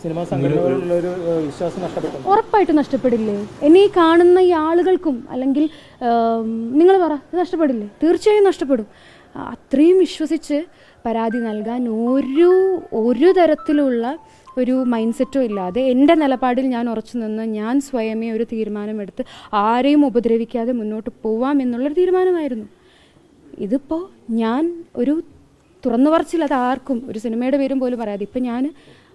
Cinema സംഘടനകളിലുള്ള ഒരു വിശ്വാസം നഷ്ടപ്പെട്ടു. ഉറപ്പായിട്ടും നഷ്ടപ്പെടില്ലേ? എന്നെ കാണുന്ന ഈ ആളുകൾക്കും അല്ലെങ്കിൽ നിങ്ങൾ പറ നഷ്ടപ്പെടില്ലേ? തീർച്ചയായും നഷ്ടപ്പെടും. അത്രയും വിശ്വസിച്ച് പരാതി നൽകാൻ ഒരു തരത്തിലുള്ള ഒരു മൈൻഡ് സെറ്റും ഇല്ലാതെ എൻ്റെ നിലപാടിൽ ഞാൻ ഉറച്ചു നിന്ന് ഞാൻ സ്വയമേ ഒരു തീരുമാനമെടുത്ത് ആരെയും ഉപദ്രവിക്കാതെ മുന്നോട്ട് പോവാം എന്നുള്ളൊരു തീരുമാനമായിരുന്നു. ഇതിപ്പോൾ ഞാൻ ഒരു തുറന്നു പറച്ചില്ലാതെ ആർക്കും ഒരു സിനിമയുടെ പേരും പോലും പറയാതെ ഇപ്പം ഞാൻ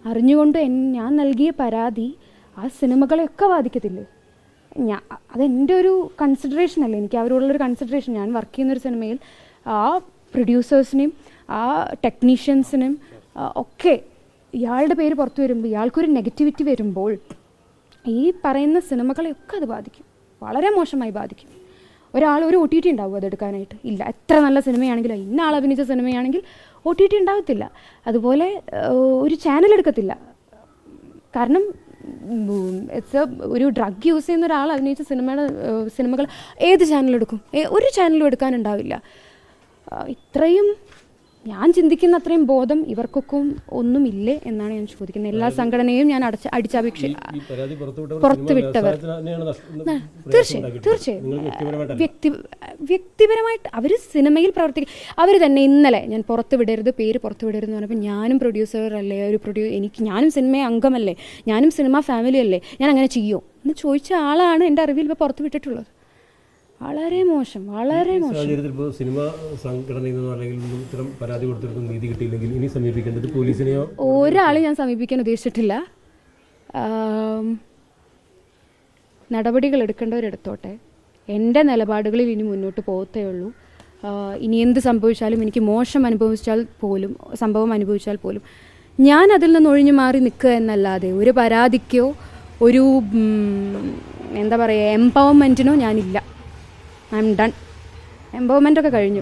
അറിഞ്ഞുകൊണ്ട് ഞാൻ നൽകിയ പരാതി ആ സിനിമകളെയൊക്കെ ബാധിക്കത്തില്ലേ? അതെൻ്റെ ഒരു കൺസിഡറേഷൻ അല്ലേ, എനിക്ക് അവരോടുള്ളൊരു കൺസിഡറേഷൻ. ഞാൻ വർക്ക് ചെയ്യുന്നൊരു സിനിമയിൽ ആ പ്രൊഡ്യൂസേഴ്സിനെയും ആ ടെക്നീഷ്യൻസിനും ഒക്കെ ഇയാളുടെ പേര് പുറത്തു വരുമ്പോൾ ഇയാൾക്കൊരു നെഗറ്റിവിറ്റി വരുമ്പോൾ ഈ പറയുന്ന സിനിമകളെയൊക്കെ അത് ബാധിക്കും, വളരെ മോശമായി ബാധിക്കും. ഒരു OTT ഉണ്ടാവും അതെടുക്കാനായിട്ട്? ഇല്ല. എത്ര നല്ല സിനിമയാണെങ്കിലും ഇന്ന ആൾ അഭിനയിച്ച സിനിമയാണെങ്കിൽ OTT ഉണ്ടാകത്തില്ല. അതുപോലെ ഒരു ചാനൽ എടുക്കത്തില്ല. കാരണം ഒരു ഡ്രഗ് യൂസ് ചെയ്യുന്ന ഒരാൾ അഭിനയിച്ച സിനിമകൾ ഏത് ചാനലെടുക്കും? ഒരു ചാനലും എടുക്കാനുണ്ടാവില്ല. ഇത്രയും ഞാൻ ചിന്തിക്കുന്ന അത്രയും ബോധം ഇവർക്കൊക്കെ ഒന്നുമില്ലേ എന്നാണ് ഞാൻ ചോദിക്കുന്നത്. എല്ലാ സംഘടനയും ഞാൻ പുറത്തുവിട്ടവർ തീർച്ചയായും വ്യക്തിപരമായിട്ട് അവർ സിനിമയിൽ പ്രവർത്തിക്കും. അവർ തന്നെ ഇന്നലെ ഞാൻ പേര് പുറത്തുവിടരുത് എന്ന് പറഞ്ഞപ്പോൾ ഞാനും പ്രൊഡ്യൂസറല്ലേ, ഞാനും സിനിമ അംഗമല്ലേ, ഞാനും സിനിമ ഫാമിലി അല്ലേ, ഞാൻ അങ്ങനെ ചെയ്യുമോ എന്ന് ചോദിച്ച ആളാണ് എൻ്റെ അറിവിൽ ഇപ്പോൾ പുറത്തുവിട്ടിട്ടുള്ളത്. വളരെ മോശം, വളരെ മോശം. സിനിമാ സംഘടനയിൽ അല്ലെങ്കിൽ ഇത്തരം പരാതി കൊടുത്തിട്ട് നീതി കിട്ടിയില്ലെങ്കിൽ ഇനി സമീപിക്കേണ്ടത് പോലീസിനെയോ? ഒരാളെ ഞാൻ സമീപിക്കാൻ ഉദ്ദേശിച്ചിട്ടില്ല. നടപടികൾ എടുക്കേണ്ടവരെടുത്തോട്ടെ. എൻ്റെ നിലപാടുകളിൽ ഇനി മുന്നോട്ട് പോകത്തേ ഉള്ളൂ. ഇനി എന്ത് സംഭവിച്ചാലും, എനിക്ക് മോശം സംഭവം അനുഭവിച്ചാൽ പോലും ഞാൻ അതിൽ നിന്ന് ഒഴിഞ്ഞു മാറി നിൽക്കുക എന്നല്ലാതെ ഒരു പരാതിക്കോ ഒരു എന്താ പറയുക എംപവർമെൻറ്റിനോ ഞാനില്ല. I M done. എംപവർമെൻ്റ് ഒക്കെ കഴിഞ്ഞു.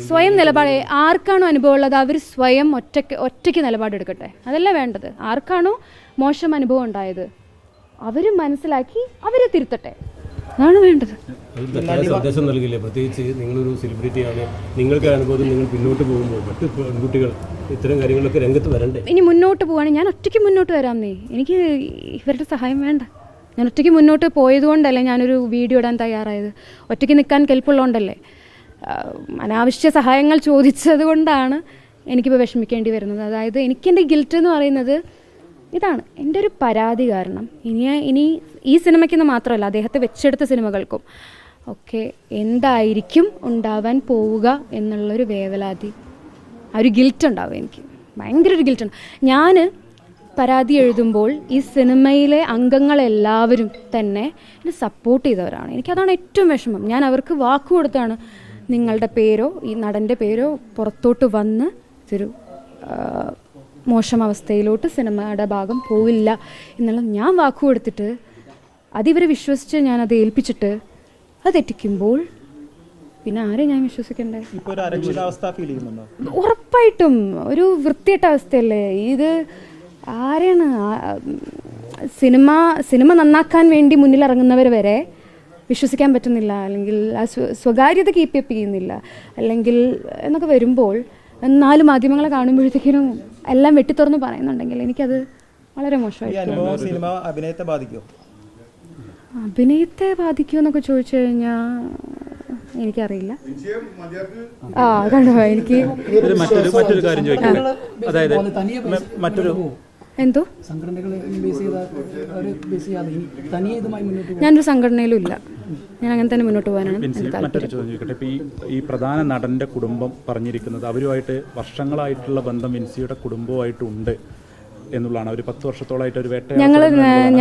സ്വയം നിലപാട് ആർക്കാണോ അനുഭവം ഉള്ളത് അവർ സ്വയം ഒറ്റയ്ക്ക് നിലപാടെടുക്കട്ടെ. അതല്ലേ വേണ്ടത്. ആർക്കാണോ മോശം അനുഭവം ഉണ്ടായത് അവർ മനസ്സിലാക്കി അവരെ തിരുത്തട്ടെ. അതാണ് വേണ്ടത്. സന്ദേശം നൽകില്ലേ? പ്രത്യേകിച്ച് നിങ്ങളൊരു സെലിബ്രിറ്റിയാണ്, നിങ്ങൾക്ക് അനുഭവം നിങ്ങൾ പിന്നോട്ട് പോകുമ്പോൾ മറ്റു പെൺകുട്ടികൾ ഇത്തരം കാര്യങ്ങളൊക്കെ രംഗത്ത് വരണ്ടേ? ഇനി മുന്നോട്ട് പോവുകയാണെങ്കിൽ ഞാൻ ഒറ്റയ്ക്ക് മുന്നോട്ട് വരാമെന്നേ. എനിക്ക് ഇവരുടെ സഹായം വേണ്ട. ഞാൻ ഒറ്റയ്ക്ക് മുന്നോട്ട് പോയതുകൊണ്ടല്ലേ ഞാനൊരു വീഡിയോ ഇടാൻ തയ്യാറായത്. ഒറ്റയ്ക്ക് നിൽക്കാൻ കെൽപ്പുള്ളതുകൊണ്ടല്ലേ. അനാവശ്യ സഹായങ്ങൾ ചോദിച്ചത് കൊണ്ടാണ് എനിക്കിപ്പോൾ വിഷമിക്കേണ്ടി വരുന്നത്. അതായത് എനിക്കെൻ്റെ ഗിൽറ്റ് എന്ന് പറയുന്നത് ഇതാണ്. എൻ്റെ ഒരു പരാതി കാരണം ഇനി ഈ സിനിമയ്ക്കെന്ന് മാത്രമല്ല അദ്ദേഹത്തെ വെച്ചെടുത്ത സിനിമകൾക്കും ഒക്കെ എന്തായിരിക്കും ഉണ്ടാവാൻ പോവുക എന്നുള്ളൊരു വേവലാതി, ആ ഒരു ഗിൽറ്റ് ഉണ്ടാവും. എനിക്ക് ഭയങ്കര ഒരു ഗിൽറ്റ് ഉണ്ട്. ഞാൻ പരാതി എഴുതുമ്പോൾ ഈ സിനിമയിലെ അംഗങ്ങളെല്ലാവരും തന്നെ എന്നെ സപ്പോർട്ട് ചെയ്തവരാണ്. എനിക്കതാണ് ഏറ്റവും വിഷമം. ഞാൻ അവർക്ക് വാക്ക് കൊടുത്താണ് നിങ്ങളുടെ പേരോ ഈ നടൻ്റെ പേരോ പുറത്തോട്ട് വന്ന് ഇതൊരു മോശം അവസ്ഥയിലോട്ട് സിനിമയുടെ ഭാഗം പോവില്ല എന്നുള്ള ഞാൻ വാക്ക് കൊടുത്തിട്ട് അതിവരെ വിശ്വസിച്ച് ഞാനത് ഏൽപ്പിച്ചിട്ട് അത് തെറ്റിക്കുമ്പോൾ പിന്നെ ആരെ ഞാൻ വിശ്വസിക്കണ്ടേ? ഉറപ്പായിട്ടും ഒരു വൃത്തികെട്ട അവസ്ഥയല്ലേ ഇത്. ആരാണ് സിനിമ നന്നാക്കാൻ വേണ്ടി മുന്നിലിറങ്ങുന്നവർ വരെ വിശ്വസിക്കാൻ പറ്റുന്നില്ല, അല്ലെങ്കിൽ ആ സ്വകാര്യത കീപ്പ് അപ്പ് ചെയ്യുന്നില്ല അല്ലെങ്കിൽ എന്നൊക്കെ വരുമ്പോൾ, എന്നാലും മാധ്യമങ്ങളെ കാണുമ്പോഴത്തേക്കിനും എല്ലാം വെട്ടിത്തുറന്ന് പറയുന്നുണ്ടെങ്കിൽ എനിക്കത് വളരെ മോശമായിരിക്കും. അഭിനയത്തെ ബാധിക്കുമോ എന്നൊക്കെ ചോദിച്ചു കഴിഞ്ഞാൽ എനിക്കറിയില്ല. കണ്ടോ എനിക്ക് മറ്റൊരു കാര്യം ചോദിക്കാം. അതായത് എന്തോ ഞാനൊരു സംഘടനയിലും ഇല്ല. ഞാൻ അങ്ങനെ തന്നെ മുന്നോട്ട് പോകാനാണ്. മറ്റൊരു ചോദ്യം ചോദിക്കട്ടെ. ഇപ്പോൾ ഈ പ്രധാന നടൻ്റെ കുടുംബം പറഞ്ഞിരിക്കുന്നത് അവരുമായിട്ട് വർഷങ്ങളായിട്ടുള്ള ബന്ധം വിൻസിയുടെ കുടുംബവുമായിട്ടുണ്ട് എന്നുള്ളതാണ്. ഒരു 10 വർഷത്തോളമായിട്ട് ഒരു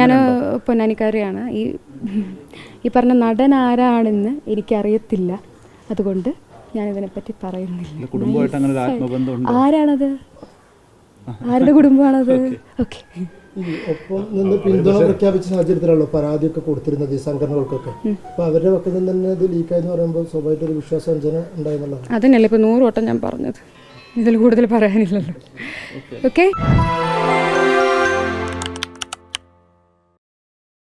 ഞാൻ പൊന്നാനിക്കാരിയാണ്. ഈ പറഞ്ഞ നടൻ ആരാണെന്ന് എനിക്കറിയത്തില്ല. അതുകൊണ്ട് ഞാനിതിനെപ്പറ്റി പറയുന്നില്ല. കുടുംബമായിട്ട് അങ്ങനെ ഒരു ആത്മബന്ധം ആരാണത്? ആരുടെ കുടുംബമാണത്? ഓക്കെ. ഒപ്പം നിന്ന് പിന്തുണ പ്രഖ്യാപിച്ച സാഹചര്യത്തിലാണല്ലോ പരാതിയൊക്കെ കൊടുത്തിരുന്നത് ഈ സംഘടനകൾക്കൊക്കെ. അപ്പൊ അവരുടെ പക്കൽ നിന്ന് തന്നെ ഇത് ലീക്കായെന്ന് പറയുമ്പോൾ സ്വാഭാവികമായിട്ട് ഒരു വിശ്വാസവഞ്ചന ഉണ്ടായെന്നുള്ളതാണ്. അതന്നെയല്ലേ ഇപ്പൊ 100 വട്ടം ഞാൻ പറഞ്ഞത്. ഇതിൽ കൂടുതൽ പറയാനില്ലല്ലോ. ഓക്കെ.